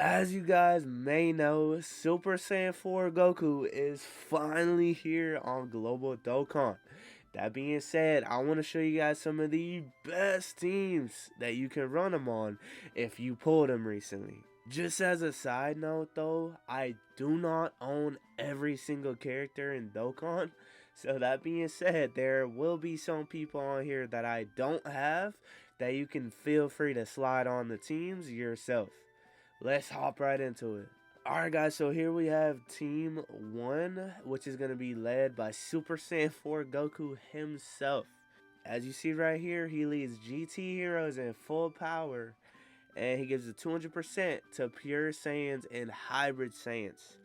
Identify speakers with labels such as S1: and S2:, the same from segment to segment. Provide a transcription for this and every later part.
S1: As you guys may know, Super Saiyan 4 Goku is finally here on Global Dokkan. That being said, I want to show you guys some of the best teams that you can run them on if you pulled them recently. Just as a side note though, I do not own every single character in Dokkan. So that being said, there will be some people on here that I don't have that you can feel free to slide on the teams yourself. Let's hop right into it. Alright guys, so here we have Team 1, which is going to be led by Super Saiyan 4 Goku himself. As you see right here, he leads GT heroes in full power, and he gives a 200% to Pure Saiyans and Hybrid Saiyans.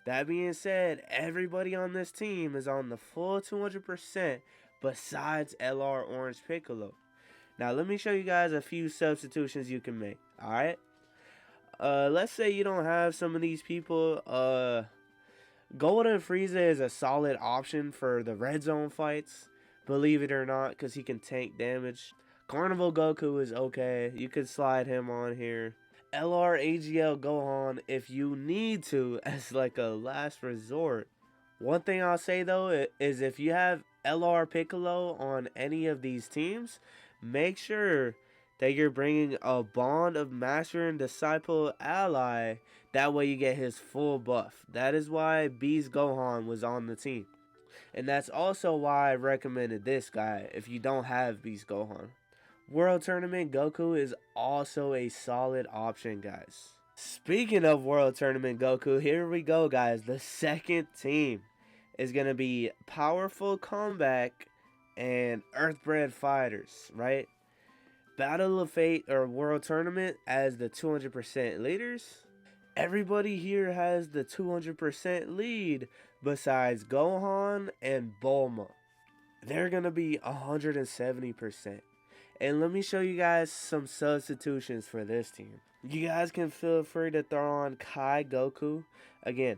S1: That being said, everybody on this team is on the full 200% besides LR Orange Piccolo. Now let me show you guys a few substitutions you can make, alright? Let's say you don't have some of these people. Golden Frieza is a solid option for the red zone fights, believe it or not, because he can tank damage. Carnival Goku is okay. You could slide him on here. LR AGL Gohan if you need to as like a last resort. One thing I'll say though is if you have LR Piccolo on any of these teams, make sure that you're bringing a bond of master and disciple ally. That way you get his full buff. That is why Beast Gohan was on the team. And that's also why I recommended this guy if you don't have Beast Gohan. World Tournament Goku is also a solid option, guys. Speaking of World Tournament Goku, here we go, guys. The second team is going to be Powerful Comeback and Earthbred Fighters, right? Battle of Fate or World Tournament as the 200% leaders. Everybody here has the 200% lead besides Gohan and Bulma. They're going to be 170%. And let me show you guys some substitutions for this team. You guys can feel free to throw on Kai Goku. Again,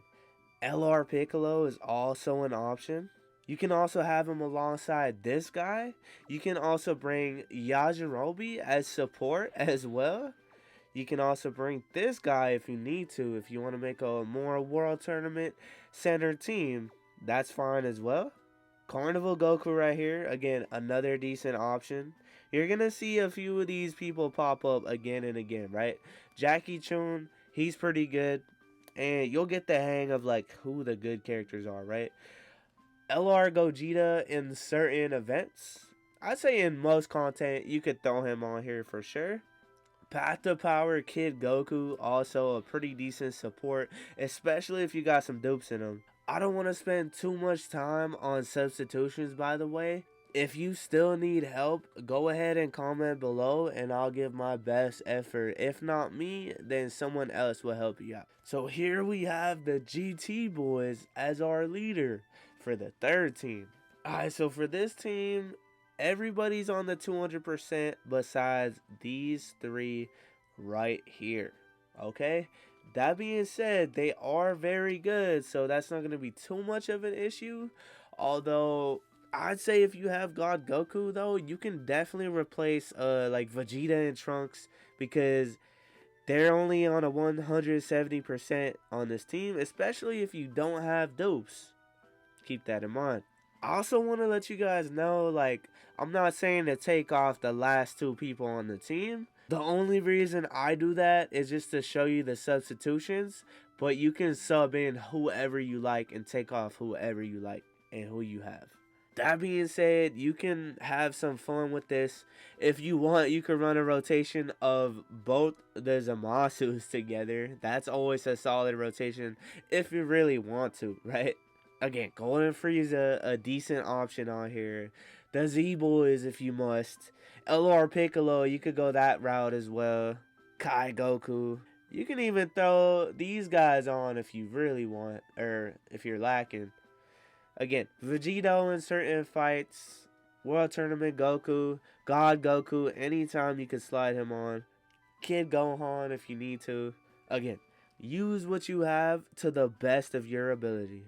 S1: LR Piccolo is also an option. You can also have him alongside this guy. You can also bring Yajirobe as support as well. You can also bring this guy if you need to. If you want to make a more World Tournament center team, that's fine as well. Carnival Goku right here. Again, another decent option. You're going to see a few of these people pop up again and again, right? Jackie Chun, he's pretty good. And you'll get the hang of like who the good characters are, right? LR Gogeta in certain events. I'd say in most content, you could throw him on here for sure. Path to Power Kid Goku, also a pretty decent support, especially if you got some dupes in him. I don't want to spend too much time on substitutions, by the way. If you still need help, go ahead and comment below and I'll give my best effort. If not me, then someone else will help you out. So here we have the GT boys as our leader for the third team. Alright, so for this team, everybody's on the 200% besides these three right here. Okay? That being said, they are very good, so that's not going to be too much of an issue. Although, I'd say if you have God Goku, though, you can definitely replace like Vegeta and Trunks because they're only on a 170% on this team, especially if you don't have dupes. Keep that in mind. I also want to let you guys know, like, I'm not saying to take off the last two people on the team. The only reason I do that is just to show you the substitutions, but you can sub in whoever you like and take off whoever you like and who you have. That being said, you can have some fun with this. If you want, you can run a rotation of both the Zamasus together. That's always a solid rotation if you really want to, right? Again, Golden Frieza, a decent option on here. The Z-Boys, if you must. LR Piccolo, you could go that route as well. Kai Goku. You can even throw these guys on if you really want, or if you're lacking. Again, Vegito in certain fights. World Tournament Goku. God Goku, anytime you can slide him on. Kid Gohan if you need to. Again, use what you have to the best of your ability.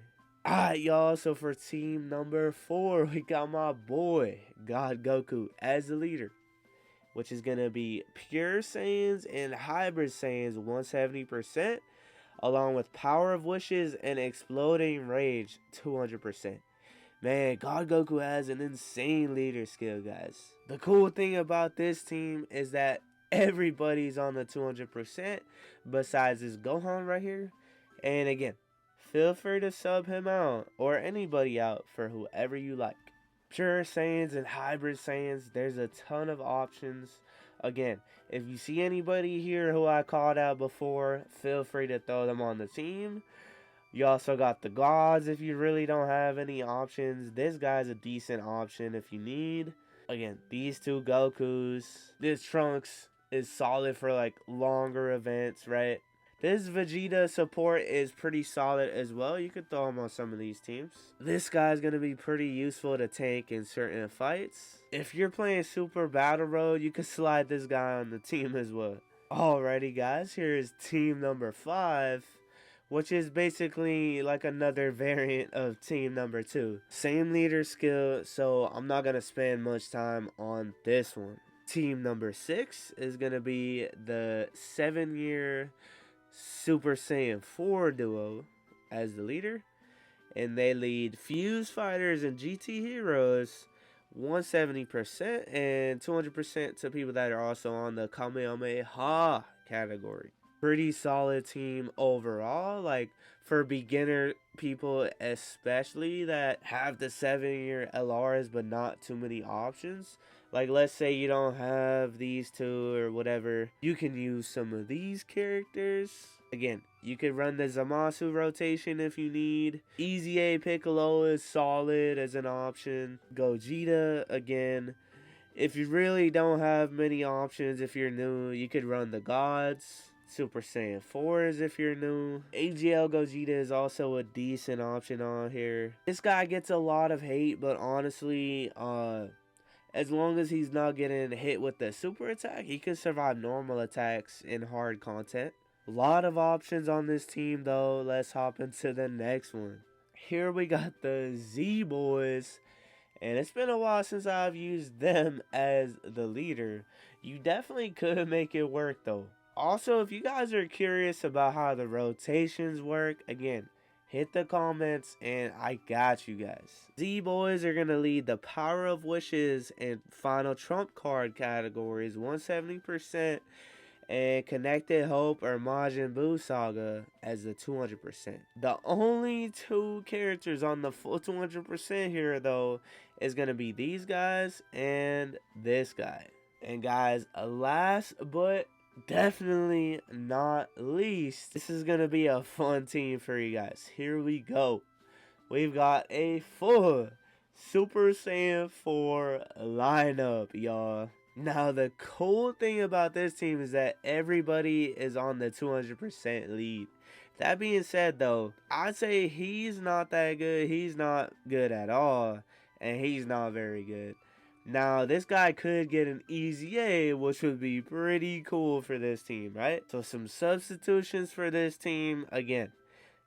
S1: Alright, y'all, so for team number 4, we got my boy, God Goku, as the leader. which is going to be Pure Saiyans and Hybrid Saiyans 170%, along with Power of Wishes and Exploding Rage 200%. Man, God Goku has an insane leader skill, guys. The cool thing about this team is that everybody's on the 200% besides this Gohan right here. And again, feel free to sub him out or anybody out for whoever you like. Pure Saiyans and Hybrid Saiyans, there's a ton of options. Again, if you see anybody here who I called out before, feel free to throw them on the team. You also got the gods if you really don't have any options. This guy's a decent option if you need. Again, these two Gokus. This Trunks is solid for like longer events, right? This Vegeta support is pretty solid as well. You could throw him on some of these teams. This guy's going to be pretty useful to tank in certain fights. If you're playing Super Battle Road, you could slide this guy on the team as well. Alrighty guys, here is team number 5. Which is basically like another variant of team number 2. Same leader skill, so I'm not going to spend much time on this one. Team number 6 is going to be the 7-year Super Saiyan 4 duo as the leader. And they lead Fuse Fighters and GT Heroes 170% and 200% to people that are also on the Kamehameha category. Pretty solid team overall, like for beginner people especially that have the 7-year LRs but not too many options. Like let's say you don't have these two or whatever, you can use some of these characters. Again, you could run the Zamasu rotation if you need. EZA Piccolo is solid as an option. Gogeta again. If you really don't have many options, if you're new, you could run the gods. Super Saiyan 4s if you're new. AGL Gogeta is also a decent option on here. This guy gets a lot of hate, but honestly, as long as he's not getting hit with the super attack, he can survive normal attacks in hard content. A lot of options on this team though. Let's hop into the next one. Here we got the Z Boys. And it's been a while since I've used them as the leader. You definitely could make it work though. Also, if you guys are curious about how the rotations work, again, hit the comments and I got you guys. Z-Boys are going to lead the Power of Wishes and Final Trump card categories 170% and Connected Hope or Majin Buu Saga as the 200%. The only two characters on the full 200% here though is going to be these guys and this guy. And guys, last but definitely not least, this is gonna be a fun team for you guys. Here we go. We've got a full Super Saiyan 4 lineup, y'all. Now the cool thing about this team is that everybody is on the 200% lead. That being said though, I'd say he's not that good. He's not good at all, and he's not very good. Now, this guy could get an EZA, which would be pretty cool for this team, right? So, some substitutions for this team. Again,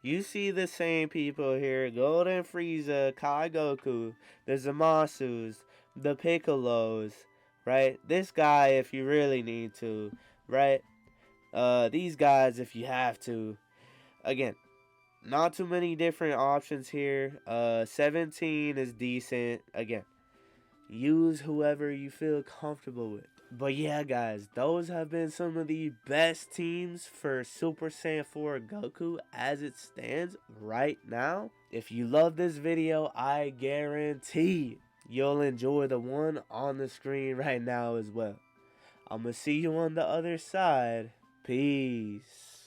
S1: you see the same people here. Golden Frieza, Kai Goku, the Zamasus, the Piccolos, right? This guy if you really need to, right? These guys if you have to. Again, not too many different options here. 17 is decent. Again, use whoever you feel comfortable with. But yeah, guys, those have been some of the best teams for Super Saiyan 4 Goku as it stands right now. If you love this video, I guarantee you'll enjoy the one on the screen right now as well. I'm gonna see you on the other side. Peace.